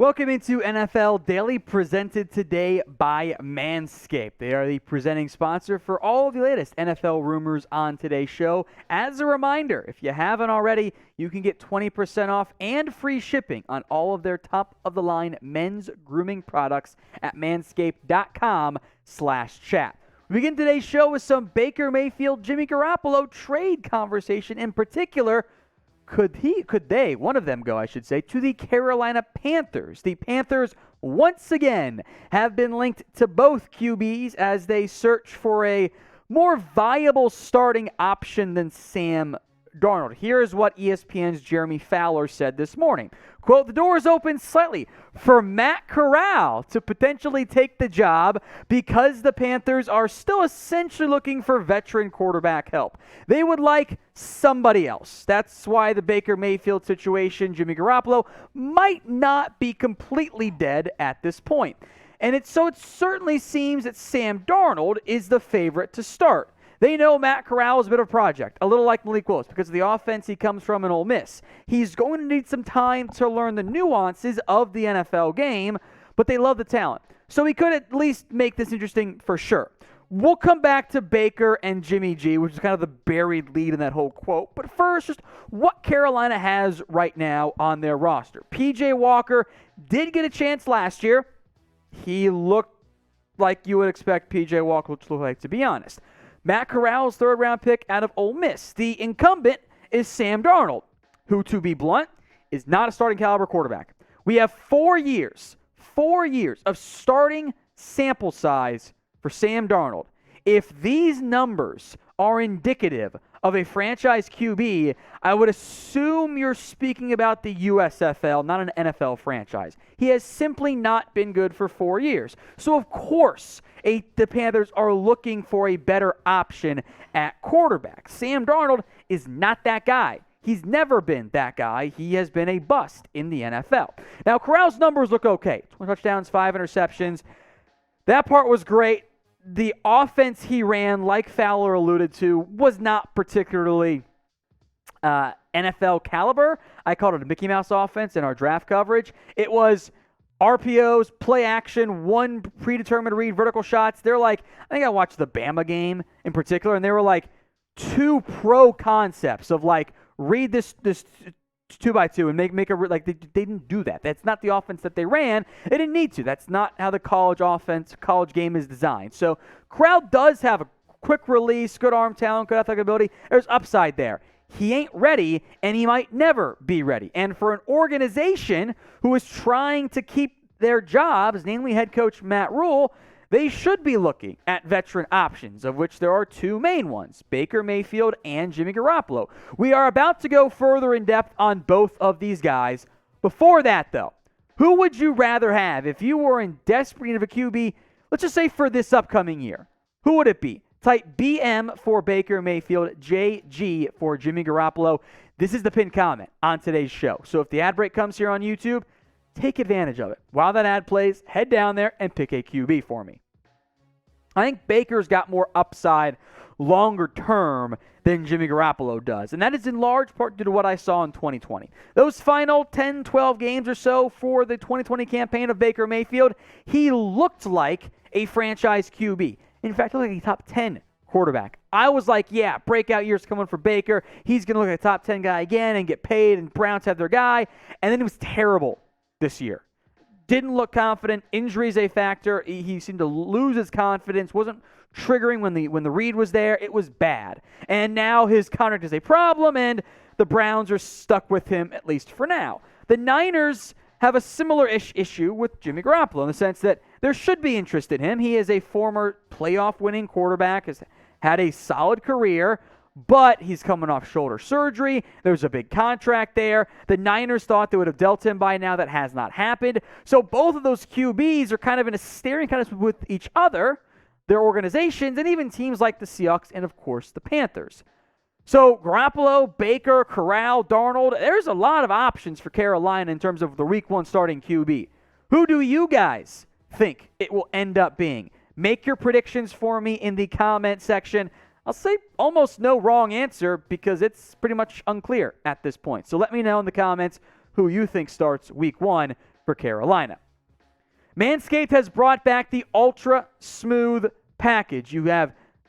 Welcome into NFL Daily, presented today by Manscaped. They are the presenting sponsor for all of the latest NFL rumors on today's show. As a reminder, if you haven't already, you can get 20% off and free shipping on all of their top-of-the-line men's grooming products at manscaped.com/chat. We begin today's show with some Baker Mayfield, Jimmy Garoppolo trade conversation. In particular, could one of them go, I should say, to the Carolina Panthers. The Panthers, once again, have been linked to both QBs as they search for a more viable starting option than Sam Darnold. Here's what ESPN's Jeremy Fowler said this morning. Quote, "The door is open slightly for Matt Corral to potentially take the job because the Panthers are still essentially looking for veteran quarterback help. They would like somebody else. That's why the Baker Mayfield situation, Jimmy Garoppolo, might not be completely dead at this point. And it certainly seems that Sam Darnold is the favorite to start. They know Matt Corral is a bit of a project, a little like Malik Willis, because of the offense he comes from in Ole Miss. He's going to need some time to learn the nuances of the NFL game, but they love the talent. So he could at least make this interesting for sure. We'll come back to Baker and Jimmy G, which is kind of the buried lead in that whole quote. But first, just what Carolina has right now on their roster. P.J. Walker did get a chance last year. He looked like you would expect P.J. Walker to look like, to be honest. Matt Corral's third-round pick out of Ole Miss. The incumbent is Sam Darnold, who, to be blunt, is not a starting caliber quarterback. We have 4 years of starting sample size for Sam Darnold. If these numbers are indicative of a franchise QB, I would assume you're speaking about the USFL, not an NFL franchise. He has simply not been good for 4 years. So, of course, the Panthers are looking for a better option at quarterback. Sam Darnold is not that guy. He's never been that guy. He has been a bust in the NFL. Now, Corral's numbers look okay. 20 touchdowns, 5 interceptions. That part was great. The offense he ran, like Fowler alluded to, was not particularly NFL caliber. I called it a Mickey Mouse offense in our draft coverage. It was RPOs, play action, one predetermined read, vertical shots. They're like, I think I watched the Bama game in particular, and they were like 2 pro concepts of like, read this 2x2 and make a, like, they didn't do that. That's not the offense that they ran. They didn't need to. That's not how the college game is designed. So Corral does have a quick release, good arm talent, good athletic ability. There's upside there. He ain't ready, and he might never be ready. And for an organization who is trying to keep their jobs, namely head coach Matt Rule, they should be looking at veteran options, of which there are 2 main ones, Baker Mayfield and Jimmy Garoppolo. We are about to go further in depth on both of these guys. Before that, though, who would you rather have if you were in desperate need of a QB, let's just say for this upcoming year? Who would it be? Type BM for Baker Mayfield, JG for Jimmy Garoppolo. This is the pinned comment on today's show. So if the ad break comes here on YouTube, take advantage of it. While that ad plays, head down there and pick a QB for me. I think Baker's got more upside longer term than Jimmy Garoppolo does, and that is in large part due to what I saw in 2020. Those final 10, 12 games or so for the 2020 campaign of Baker Mayfield, he looked like a franchise QB. In fact, he looked like a top 10 quarterback. I was like, yeah, breakout years coming for Baker. He's going to look like a top 10 guy again and get paid, and Browns have their guy. And then he was terrible this year. Didn't look confident. Injuries a factor. He seemed to lose his confidence. Wasn't triggering when the read was there. It was bad. And now his contract is a problem, and the Browns are stuck with him, at least for now. The Niners have a similar issue with Jimmy Garoppolo in the sense that there should be interest in him. He is a former playoff-winning quarterback, has had a solid career, but he's coming off shoulder surgery. There's a big contract there. The Niners thought they would have dealt him by now. That has not happened. So both of those QBs are kind of in a staring contest with each other, their organizations, and even teams like the Seahawks and, of course, the Panthers. So Garoppolo, Baker, Corral, Darnold, there's a lot of options for Carolina in terms of the Week 1 starting QB. Who do you guys think it will end up being? Make your predictions for me in the comment section. I'll say almost no wrong answer because it's pretty much unclear at this point. So let me know in the comments who you think starts Week 1 for Carolina. Manscaped has brought back the Ultra Smooth package.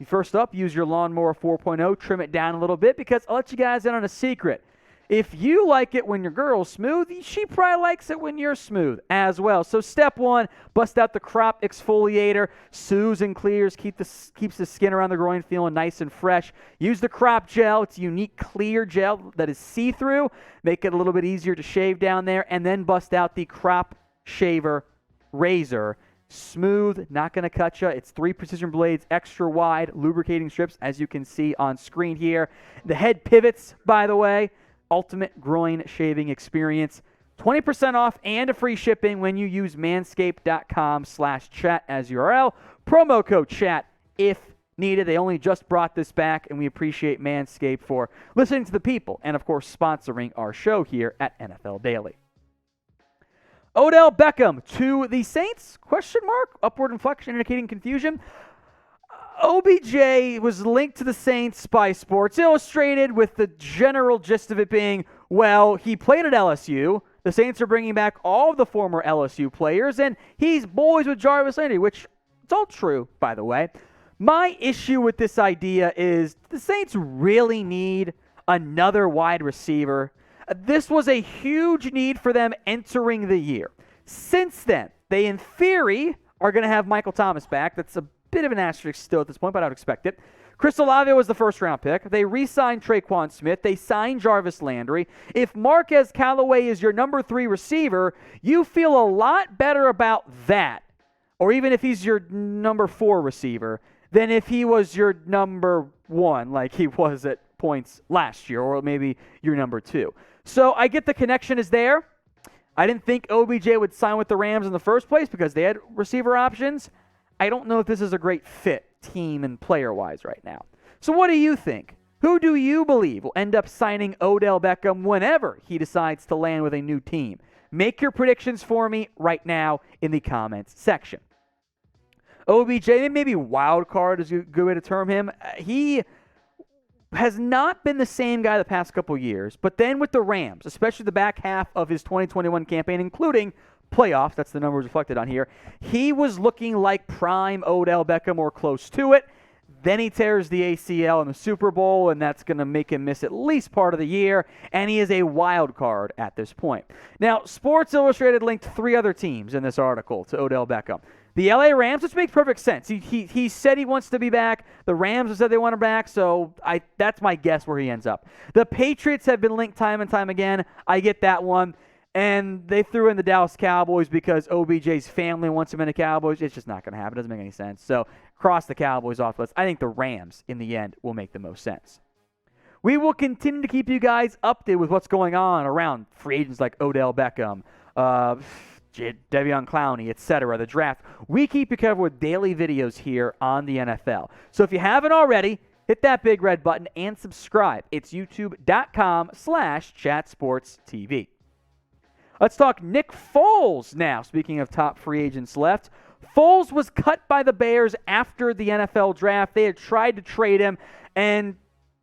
First up, use your Lawnmower 4.0, trim it down a little bit, because I'll let you guys in on a secret. If you like it when your girl's smooth, she probably likes it when you're smooth as well. So step one, bust out the crop exfoliator. Soothes and clears, keeps the skin around the groin feeling nice and fresh. Use the crop gel. It's a unique clear gel that is see-through. Make it a little bit easier to shave down there. And then bust out the crop shaver razor. Smooth, not going to cut you. It's 3 precision blades, extra wide, lubricating strips, as you can see on screen here. The head pivots, by the way. Ultimate groin shaving experience. 20% off and a free shipping when you use manscaped.com/chat as URL. Promo code chat if needed. They only just brought this back, and we appreciate Manscaped for listening to the people and, of course, sponsoring our show here at NFL Daily. Odell Beckham to the Saints? ? Upward inflection indicating confusion. OBJ was linked to the Saints by Sports Illustrated, with the general gist of it being, well, he played at LSU. The Saints are bringing back all of the former LSU players, and he's boys with Jarvis Landry, which it's all true, by the way. My issue with this idea is the Saints really need another wide receiver. This was a huge need for them entering the year. Since then, they, in theory, are going to have Michael Thomas back. That's a bit of an asterisk still at this point, but I would expect it. Chris Olave was the first-round pick. They re-signed Traquan Smith. They signed Jarvis Landry. If Marquez Callaway is your number 3 receiver, you feel a lot better about that, or even if he's your number 4 receiver, than if he was your number 1, like he was at points last year, or maybe your number 2. So I get the connection is there. I didn't think OBJ would sign with the Rams in the first place because they had receiver options. I don't know if this is a great fit team and player-wise right now. So what do you think? Who do you believe will end up signing Odell Beckham whenever he decides to land with a new team? Make your predictions for me right now in the comments section. OBJ, maybe wild card is a good way to term him. He has not been the same guy the past couple years, but then with the Rams, especially the back half of his 2021 campaign, including playoffs, that's the numbers reflected on here, he was looking like prime Odell Beckham or close to it. Then he tears the ACL in the Super Bowl, and that's going to make him miss at least part of the year, and he is a wild card at this point. Now, Sports Illustrated linked 3 other teams in this article to Odell Beckham. The LA Rams, which makes perfect sense. He said he wants to be back. The Rams have said they want him back, so that's my guess where he ends up. The Patriots have been linked time and time again. I get that one. And they threw in the Dallas Cowboys because OBJ's family wants him in the Cowboys. It's just not going to happen. It doesn't make any sense. So cross the Cowboys off the list. I think the Rams, in the end, will make the most sense. We will continue to keep you guys updated with what's going on around free agents like Odell Beckham, Davion Clowney, etc., the draft. We keep you covered with daily videos here on the NFL. So if you haven't already, hit that big red button and subscribe. It's youtube.com/chatsportstv. Let's talk Nick Foles now. Speaking of top free agents left, Foles was cut by the Bears after the NFL draft. They had tried to trade him, and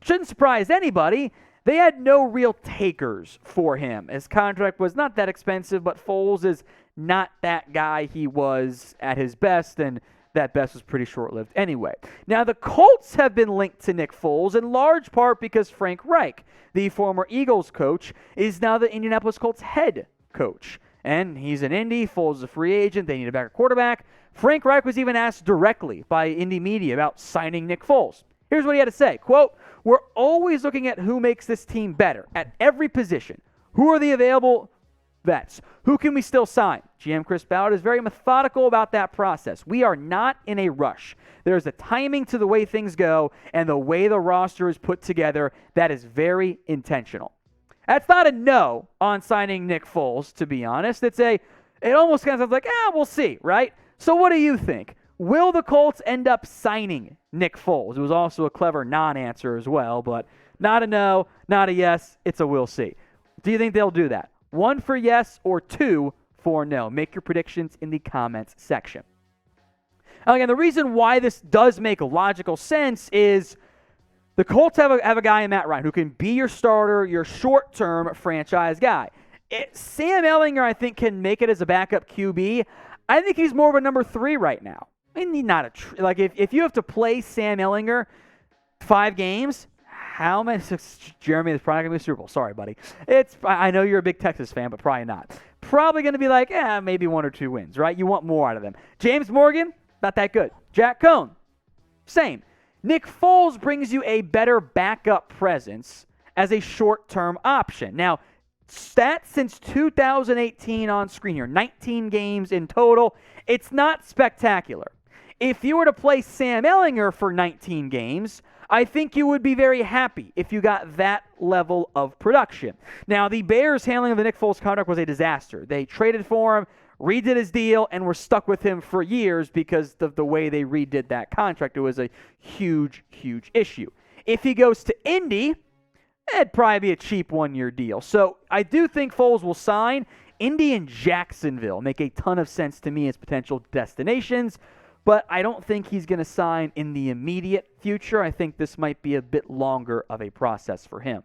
shouldn't surprise anybody, they had no real takers for him. His contract was not that expensive, but Foles is not that guy he was at his best, and that best was pretty short-lived anyway. Now, the Colts have been linked to Nick Foles in large part because Frank Reich, the former Eagles coach, is now the Indianapolis Colts head coach. And he's an Indy. Foles is a free agent. They need a backup quarterback. Frank Reich was even asked directly by Indy media about signing Nick Foles. Here's what he had to say. Quote, "We're always looking at who makes this team better at every position. Who are the available vets? Who can we still sign?" GM Chris Ballard is very methodical about that process. We are not in a rush. There's a timing to the way things go and the way the roster is put together that is very intentional. That's not a no on signing Nick Foles, to be honest. It almost kind of sounds like, we'll see, right? So what do you think? Will the Colts end up signing Nick Foles? It was also a clever non-answer as well, but not a no, not a yes. It's a we'll see. Do you think they'll do that? 1 for yes or 2 for no. Make your predictions in the comments section. Again, the reason why this does make logical sense is the Colts have a guy in Matt Ryan who can be your starter, your short-term franchise guy. Sam Ehlinger, I think, can make it as a backup QB. I think he's more of a number 3 right now. I mean, he's not like if you have to play Sam Ehlinger 5 games, how many? Jeremy is probably gonna be a Super Bowl. Sorry, buddy. I know you're a big Texas fan, but probably not. Probably gonna be like, maybe 1 or 2 wins, right? You want more out of them. James Morgan, not that good. Jack Cohn, same. Nick Foles brings you a better backup presence as a short-term option. Now, stats since 2018 on screen here, 19 games in total. It's not spectacular. If you were to play Sam Ehlinger for 19 games, I think you would be very happy if you got that level of production. Now, the Bears' handling of the Nick Foles contract was a disaster. They traded for him, redid his deal, and were stuck with him for years because of the way they redid that contract. It was a huge, huge issue. If he goes to Indy, it'd probably be a cheap 1-year deal. So I do think Foles will sign. Indy and Jacksonville make a ton of sense to me as potential destinations, but I don't think he's going to sign in the immediate future. I think this might be a bit longer of a process for him.